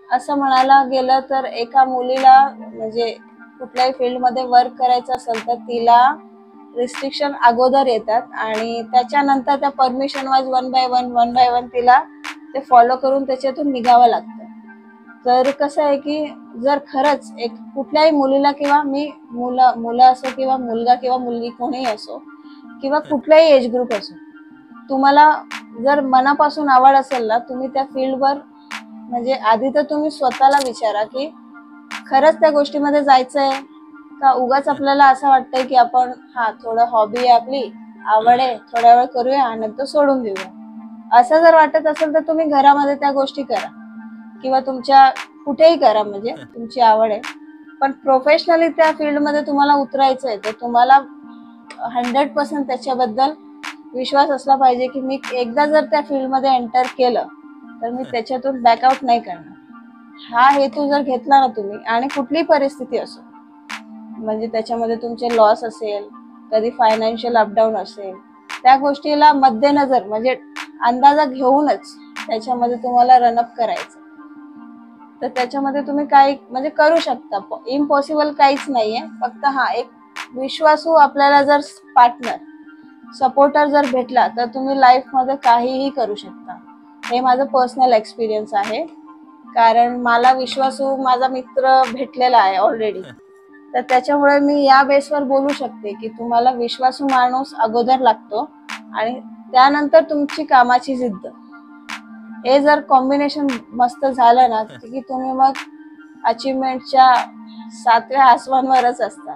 असं म्हणायला गेलं तर एका मुलीला म्हणजे कुठल्याही फील्डमध्ये वर्क करायचं असेल तर तिला रिस्ट्रिक्शन अगोदर येतात आणि त्याच्यानंतर त्या permission wise one by one तिला ते फॉलो करून त्याच्यातून निघावं लागतं. तर कसं आहे की जर खरंच एक कुठल्याही मुलीला किंवा मुलं असो किंवा मुलगा किंवा मुलगी कोणीही असो किंवा कुठलाही एज ग्रुप असो, तुम्हाला जर मनापासून आवड असेल ना, तुम्ही त्या फील्डवर म्हणजे आधी तर तुम्ही स्वतःला विचारा की खरंच त्या गोष्टीमध्ये जायचंय का उगाच आपल्याला असं वाटतंय की आपण थोडं हॉबी आहे आपली, आवड आहे, थोड्या वेळ करूया आणि नंतर सोडून देऊया. असं जर वाटत असेल तर तुम्ही घरामध्ये त्या गोष्टी करा किंवा तुमच्या कुठेही करा, म्हणजे तुमची आवड आहे. पण प्रोफेशनली त्या फील्डमध्ये तुम्हाला उतरायचंय तर तुम्हाला 100% त्याच्याबद्दल विश्वास असला पाहिजे की मी एकदा जर त्या फील्डमध्ये एंटर केलं तर मी त्याच्यातून बॅकआउट नाही करणार. हा हेतू जर घेतला ना तुम्ही, आणि कुठलीही परिस्थिती असो, म्हणजे त्याच्यामध्ये तुमचे लॉस असेल, कधी फायनान्शियल अपडाऊन असेल, त्या गोष्टीला मध्यनजर म्हणजे अंदाजा घेऊनच त्याच्यामध्ये तुम्हाला रनअप करायचं. तर त्याच्यामध्ये तुम्ही काही म्हणजे करू शकता, इम्पॉसिबल काहीच नाहीये. फक्त एक विश्वासू आपल्याला जर पार्टनर सपोर्टर जर भेटला तर तुम्ही लाईफमध्ये काहीही करू शकता. हे माझं पर्सनल एक्सपिरियन्स आहे, कारण मला विश्वासू माझा मित्र भेटलेला आहे ऑलरेडी. तर त्याच्यामुळे मी या बेसवर बोलू शकते की तुम्हाला विश्वासू माणूस अगोदर लागतो आणि त्यानंतर तुमची कामाची जिद्द. हे जर कॉम्बिनेशन मस्त झालं ना की तुम्ही मग अचिव्हमेंटच्या 7व्या आसमानावरच असता.